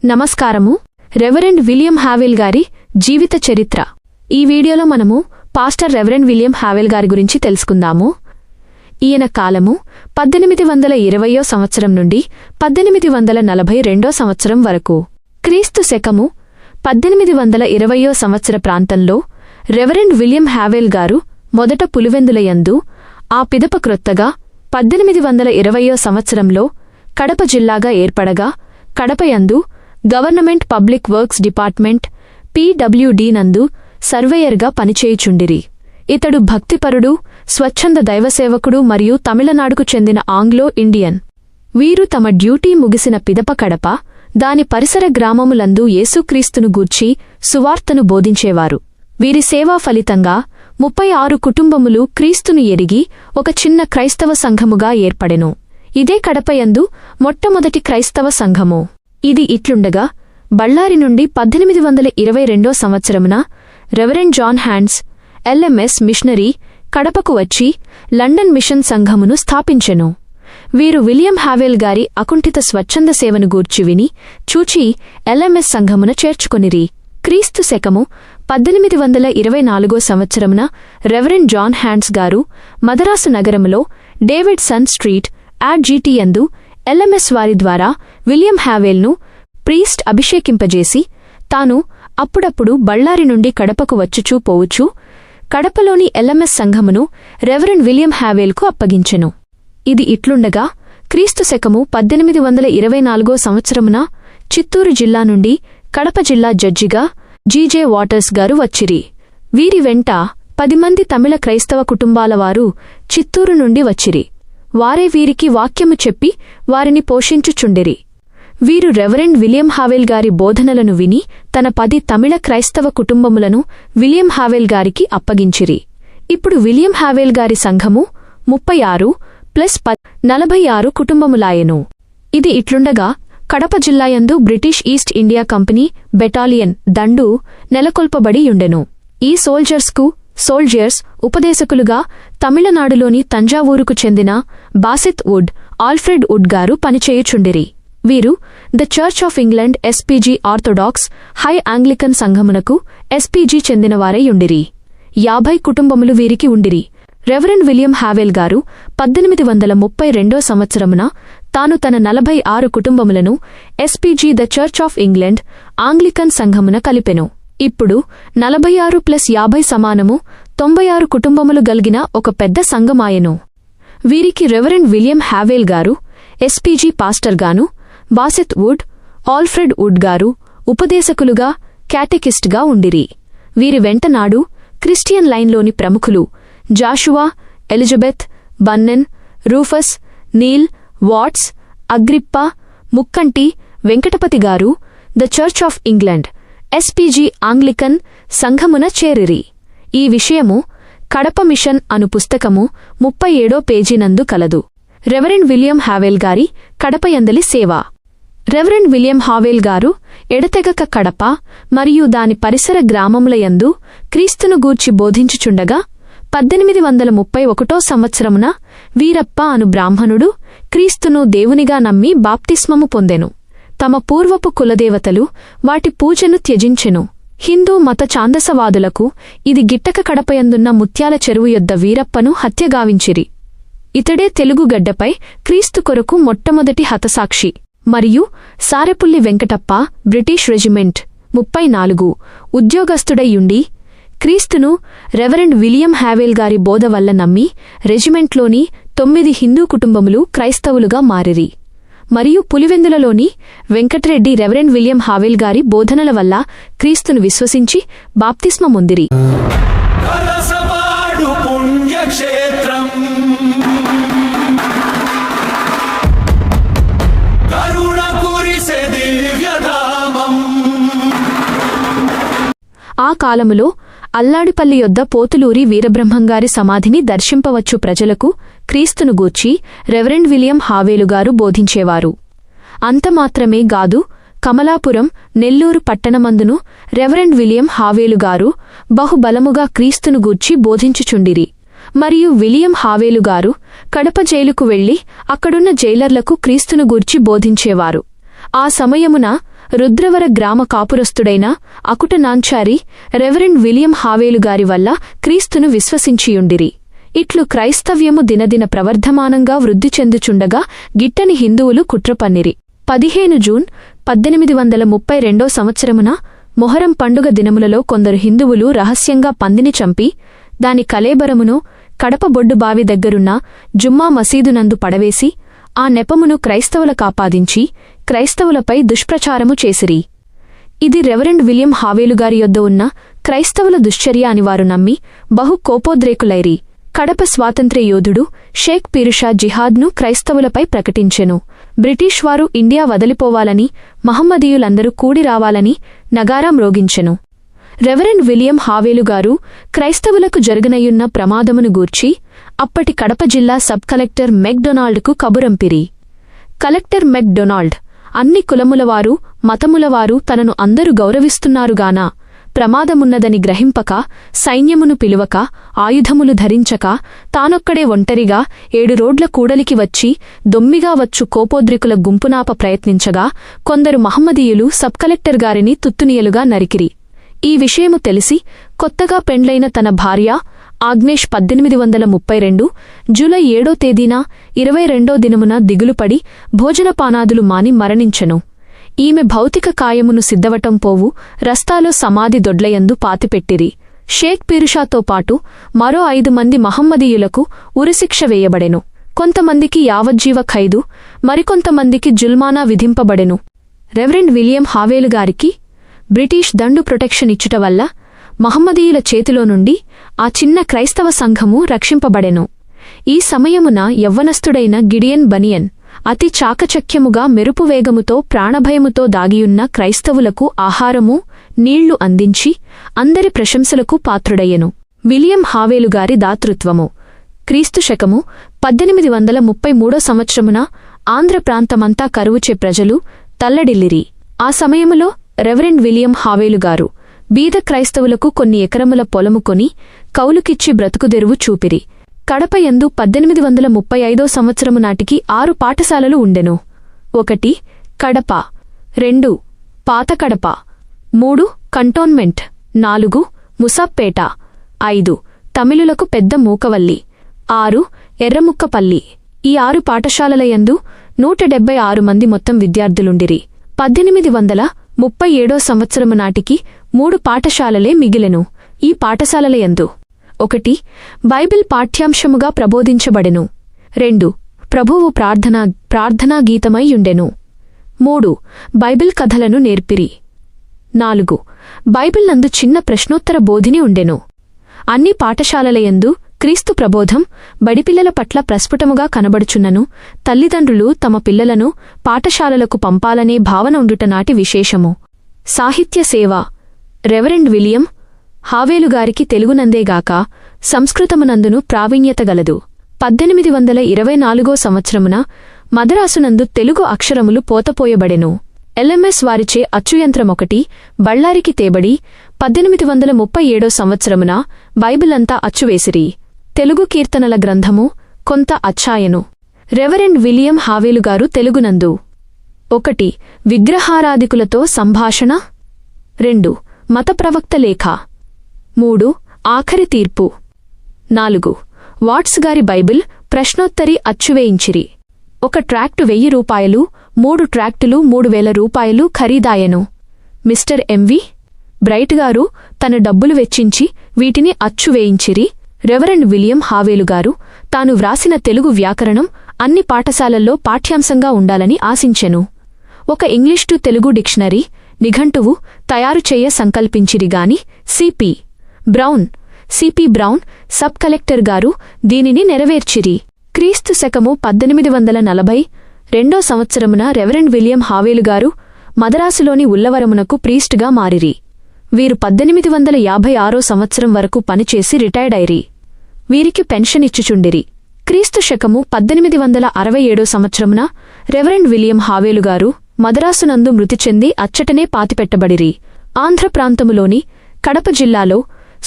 నమస్కారము. Reverend William హావెల్ గారి జీవిత చరిత్ర. ఈ వీడియోలో మనము పాస్టర్ రెవరెండ్ విలియం హావెల్ గారి గురించి తెలుసుకుందాము. ఈయన కాలము 1820వ సంవత్సరం నుండి 1842 సంవత్సరం వరకు. క్రీస్తు శకము 1820వ సంవత్సర ప్రాంతంలో రెవరెండ్ విలియం హావెల్ గారు మొదట పులివెందులయందు, ఆ పిదప క్రొత్తగా 1820వ సంవత్సరంలో కడప జిల్లాగా ఏర్పడగా, కడపయందు government public works department PWD నందు సర్వేయర్గా పనిచేయుచుండిరి. ఇతడు భక్తిపరుడు, స్వచ్ఛంద దైవసేవకుడు మరియు తమిళనాడుకు చెందిన ఆంగ్లో ఇండియన్. వీరు తమ డ్యూటీ ముగిసిన పిదప కడప, దాని పరిసర గ్రామములందు యేసుక్రీస్తును గూర్చి సువార్తను బోధించేవారు. వీరి సేవా ఫలితంగా 36 కుటుంబములు క్రీస్తును ఎరిగి ఒక చిన్న క్రైస్తవ సంఘముగా ఏర్పడెను. ఇదే కడపయందు మొట్టమొదటి క్రైస్తవ సంఘము. ఇది ఇట్లుండగా, బళ్ళారి నుండి 1822 సంవత్సరమున reverend John Hands LMS missionary కడపకు వచ్చి లండన్ మిషన్ సంఘమును స్థాపించెను. వీరు విలియం హావెల్ గారి అకుంఠిత స్వచ్ఛంద సేవను గూర్చి విని చూచి LMS సంఘమున చేర్చుకొనిరి. క్రీస్తు శకము 1824 సంవత్సరమున రెవరెండ్ జాన్ హ్యాండ్స్ గారు మదరాసు నగరములో డేవిడ్సన్ స్ట్రీట్ @GT యందు LMS వారి ద్వారా విలియం హావెల్ను ప్రీస్ట్ అభిషేకింపజేసి, తాను అప్పుడప్పుడు బళ్ళారి నుండి కడపకు వచ్చుచూ పోవుచూ కడపలోని LMS సంఘమును రెవరెండ్ విలియం హావెల్కు అప్పగించెను. ఇది ఇట్లుండగా, క్రీస్తు శకము 1824 సంవత్సరమున చిత్తూరు జిల్లా నుండి కడప జిల్లా జడ్జిగా GJ వాటర్స్ గారు వచ్చిరి. వీరి వెంట 10 మంది తమిళ క్రైస్తవ కుటుంబాల వారు చిత్తూరు నుండి వచ్చిరి. వారే వీరికి వాక్యము చెప్పి వారిని పోషించుచుండిరి. వీరు రెవరెండ్ విలియం హావెల్ గారి బోధనలను విని తన 10 తమిళ క్రైస్తవ కుటుంబములను విలియం హావెల్ గారికి అప్పగించిరి. ఇప్పుడు విలియం హావెల్ గారి సంఘము 36+46 కుటుంబములాయెను. ఇది ఇట్లుండగా, కడప జిల్లాయందు British East India company battalion దండు నెలకొల్పబడియుండెను. ఈ సోల్జర్స్ ఉపదేశకులుగా తమిళనాడులోని తంజావూరుకు చెందిన బాసెత్ వుడ్, ఆల్ఫ్రెడ్ వుడ్ గారు పనిచేయుచుండిరి. వీరు the church of England SPG orthodox high Anglican సంఘమునకు SPG చెందినవారైయుండిరి. 50 కుటుంబములు వీరికి ఉండిరి. రెవరెండ్ విలియం హావెల్ గారు 1832 సంవత్సరమున తాను తన 46 కుటుంబములను SPG the church of England Anglican సంఘమున కలిపెను. ఇప్పుడు 46+50 సమానము 96 కుటుంబములు గల్గిన ఒక పెద్ద సంఘమాయెను. వీరికి reverend William Howell garu SPG పాస్టర్గాను, Basset Wood, Alfred Wood garu ఉపదేశకులుగా, క్యాటెకిస్ట్గా ఉండిరి. వీరి వెంటనాడు క్రిస్టియన్ లైన్లోని ప్రముఖులు Joshua, Elizabeth, Bannen, Rufus, Neil, Watts, Agrippa, Mukkanti, Venkatapathi garu the church of England SPG Anglican సంఘమున చేరిరి. ఈ విషయము కడప మిషన్ అను పుస్తకము 37 పేజీనందు కలదు. రెవరెండ్ విలియం హావెల్ గారి కడపయందలి సేవ. రెవరెండ్ విలియం హావెల్ గారు ఎడతెగక కడప మరియు దాని పరిసర గ్రామములయందు క్రీస్తును గూర్చి బోధించుచుండగా, 1831 సంవత్సరమున వీరప్ప అను బ్రాహ్మణుడు క్రీస్తును దేవునిగా నమ్మి బాప్తిస్మము పొందెను. తమ పూర్వపు కులదేవతలు వాటి పూజను త్యజించెను. హిందూ మత ఛాందసవాదులకు ఇది గిట్టక కడపయందున్న ముత్యాల చెరువు యొద్ద వీరప్పను హత్యగావించిరి. ఇతడే తెలుగుగడ్డపై క్రీస్తు కొరకు మొట్టమొదటి హతసాక్షి. మరియు సారెపుల్లి వెంకటప్ప బ్రిటిష్ రెజిమెంట్ 34 ఉద్యోగస్థుడయ్యుండి క్రీస్తును రెవరెండ్ విలియం హావెల్ గారి బోధ వల్ల నమ్మి రెజిమెంట్లోని 9 హిందూ కుటుంబములు క్రైస్తవులుగా మారిరి. మరియు పులివెందులలోని వెంకటరెడ్డి రెవరెండ్ విలియం హావెల్ గారి బోధనల వల్ల క్రీస్తును విశ్వసించి బాప్తిస్మమొందిరి. ఆ కాలములో అల్లాడిపల్లి యొద్ద పోతులూరి వీరబ్రహ్మంగారి సమాధిని దర్శింపవచ్చు ప్రజలకు క్రీస్తును గూర్చి రెవరెండ్ విలియం హావెలుగారు బోధించేవారు. అంతమాత్రమే గాదు, కమలాపురం, నెల్లూరు పట్టణమందును రెవరెండ్ విలియం హావెలుగారు బహుబలముగా క్రీస్తును గూర్చి బోధించుచుండిరి. మరియు విలియం హావెలుగారు కడప జైలుకు వెళ్లి అక్కడున్న జైలర్లకు క్రీస్తును గూర్చి బోధించేవారు. ఆ సమయమున రుద్రవర గ్రామ కాపురస్తుడైన అకుట నాంచారి రెవరెండ్ విలియం హావేలుగారి వల్ల క్రీస్తును విశ్వసించియుండిరి. ఇట్లు క్రైస్తవ్యము దినదిన ప్రవర్ధమానంగా వృద్ధి చెందుచుండగా గిట్టని హిందువులు కుట్రపన్నిరి. 15 జూన్ 1832 సంవత్సరమున మొహరం పండుగ దినములలో కొందరు హిందువులు రహస్యంగా పందిని చంపి దాని కళేబరమును కడప బొడ్డుబావి దగ్గరున్న జుమ్మా మసీదునందు పడవేసి ఆ నెపమును క్రైస్తవులకాపాదించి క్రైస్తవులపై దుష్ప్రచారము చేసిరి. ఇది రెవరెండ్ విలియం హావేలుగారి యొద్ద ఉన్న క్రైస్తవుల దుశ్చర్య అని వారు నమ్మి బహు కోపోద్రేకులైరి. కడప స్వాతంత్ర్య యోధుడు షేక్ పీరుషా జిహాద్ను క్రైస్తవులపై ప్రకటించెను. బ్రిటిష్ వారు ఇండియా వదిలిపోవాలని, మహమ్మదీయులందరూ కూడి రావాలని నగారా మ్రోగించెను. రెవరెండ్ విలియం హావేలుగారు క్రైస్తవులకు జరగనయున్న ప్రమాదమును గూర్చి అప్పటి కడప జిల్లా సబ్ కలెక్టర్ మెక్డొనాల్డ్కు కబురంపిరి. కలెక్టర్ మెక్డొనాల్డ్ అన్ని కులములవారు, మతములవారు తనను అందరూ గౌరవిస్తున్నారుగానా ప్రమాదమున్నదని గ్రహింపక, సైన్యమును పిలువక, ఆయుధములు ధరించక, తానొక్కడే ఒంటరిగా 7 రోడ్ల కూడలికి వచ్చి దొమ్మిగా వచ్చు కోపోద్రికుల గుంపునాప ప్రయత్నించగా కొందరు మహమ్మదీయులు సబ్ కలెక్టర్ గారిని తుత్తునియలుగా నరికిరి. ఈ విషయము తెలిసి కొత్తగా పెండ్లైన తన భార్య ఆగ్నేష్ 1832 జూలై 7వ తేదీన 22వ దినమున దిగులుపడి భోజనపానాదులు మాని మరణించెను. ఈమె భౌతిక కాయమును సిద్ధవటం పోవు రస్తాలో సమాధి దొడ్లయందు పాతిపెట్టిరి. షేక్ పీరుషాతో పాటు మరో 5 మంది మహమ్మదీయులకు ఉరిశిక్ష వేయబడెను. కొంతమందికి యావజ్జీవ ఖైదు, మరికొంతమందికి జుల్మానా విధింపబడెను. రెవరెండ్ విలియం హావేలుగారికి బ్రిటిష్ దండు ప్రొటెక్షన్ ఇచ్చుట వల్ల మహమ్మదీయుల చేతిలో నుండి ఆ చిన్న క్రైస్తవ సంఘము రక్షింపబడెను. ఈ సమయమున యవ్వనస్థుడైన గిడియన్ బనియన్ అతి చాకచక్యముగా మెరుపువేగముతో ప్రాణభయముతో దాగియున్న క్రైస్తవులకు ఆహారము, నీళ్లు అందించి అందరి ప్రశంసలకు పాత్రుడయ్యెను. విలియం హావేలుగారి దాతృత్వము. క్రీస్తు శకము 1833 సంవత్సరమున ఆంధ్ర ప్రాంతమంతా కరువుచే ప్రజలు తల్లడిల్లిరి. ఆ సమయములో రెవరెండ్ విలియం హావేలుగారు బీద క్రైస్తవులకు కొన్ని ఎకరముల పొలము కొని కౌలుకిచ్చి బ్రతుకుదెరువు చూపిరి. కడపయందు 1835 సంవత్సరము నాటికి 6 పాఠశాలలు ఉండెను. 1 కడప, 2 పాత కడప, 3 కంటోన్మెంట్, 4 ముసాప్పేట, 5 తమిళులకు పెద్ద మూకవల్లి, 6 ఎర్రముక్కపల్లి. ఈ 6 పాఠశాలలయందు 176 మంది మొత్తం విద్యార్థులుండిరి. 1837 సంవత్సరము నాటికి 3 పాఠశాలలే మిగిలెను. ఈ పాఠశాలలయందు 1 బైబిల్ పాఠ్యాంశముగా ప్రబోధించబడెను. 2 ప్రభువు ప్రార్థనా గీతమైయుండెను. 3 బైబిల్ కథలను నేర్పిరి. 4 బైబిల్ నందు చిన్న ప్రశ్నోత్తర బోధిని ఉండెను. అన్ని పాఠశాలలయందు క్రీస్తు ప్రబోధం బడిపిల్లల పట్ల ప్రస్ఫుటముగా కనబడుచున్నను తల్లిదండ్రులు తమ పిల్లలను పాఠశాలలకు పంపాలనే భావన ఉండుటనాటి విశేషము. సాహిత్య సేవ. రెవరెండ్ విలియం హావేలుగారికి తెలుగునందేగాక సంస్కృతమునందును ప్రావీణ్యత గలదు. 1824 సంవత్సరమున మదరాసునందు తెలుగు అక్షరములు పోతపోయబడెను. ఎల్ఎంఎస్ వారిచే అచ్చుయంత్రమొకటి బళ్ళారికి తేబడి 1837 సంవత్సరమున బైబిలంతా అచ్చువేసిరి. తెలుగు కీర్తనల గ్రంథము కొంత అచ్చాయను. రెవరెండ్ విలియం హావేలుగారు తెలుగునందు 1 విగ్రహారాధికులతో సంభాషణ, 2 మత ప్రవక్త లేఖ, 3 ఆఖరి తీర్పు, 4 వాట్స్ గారి బైబిల్ ప్రశ్నోత్తరి అచ్చువేయించిరి. 1 ట్రాక్టు 1000 రూపాయలు, 3 ట్రాక్టులు 3000 రూపాయలు ఖరీదాయెను. మిస్టర్ ఎంవి బ్రైట్ గారు తన డబ్బులు వెచ్చించి వీటిని అచ్చువేయించిరి. రెవరెండ్ విలియం హావేలుగారు తాను వ్రాసిన తెలుగు వ్యాకరణం అన్ని పాఠశాలల్లో పాఠ్యాంశంగా ఉండాలని ఆశించెను. 1 ఇంగ్లీష్ టు తెలుగు డిక్షనరీ, నిఘంటువు తయారుచేయ సంకల్పించిరిగాని C P Brown sub collector garu దీనిని నెరవేర్చిరి. క్రీస్తు శకము 1842 సంవత్సరమున రెవరెండ్ విలియం హావేలుగారు మదరాసులోని ఉల్లవరమునకు ప్రీస్టుగా మారిరి. వీరు 1856 సంవత్సరం వరకు పనిచేసి రిటైర్డైరి. వీరికి పెన్షన్ ఇచ్చుచుండిరి. క్రీస్తు శకము 1867 సంవత్సరమున రెవరెండ్ విలియం హావేలుగారు మదరాసునందు మృతి చెంది అచ్చటనే పాతిపెట్టబడిరి. ఆంధ్ర ప్రాంతములోని కడప జిల్లాలో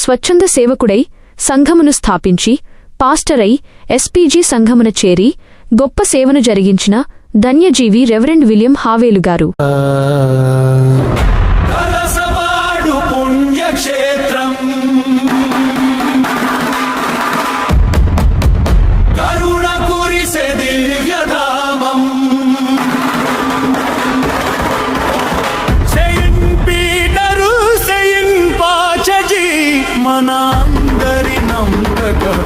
స్వచ్ఛంద సేవకుడై సంఘమును స్థాపించి పాస్టరై ఎస్పీజీ సంఘమున చేరి గొప్ప సేవను జరిగించిన ధన్యజీవి రెవరెండ్ విలియం హావేలు గారు. కలసవాడు పుణ్యక్షేత్రం, కరుణ కురిసే దివ్యధామం, సెయింట్ పీటరు సెయింట్ పాచజీ మన అందరి నమ్మకం.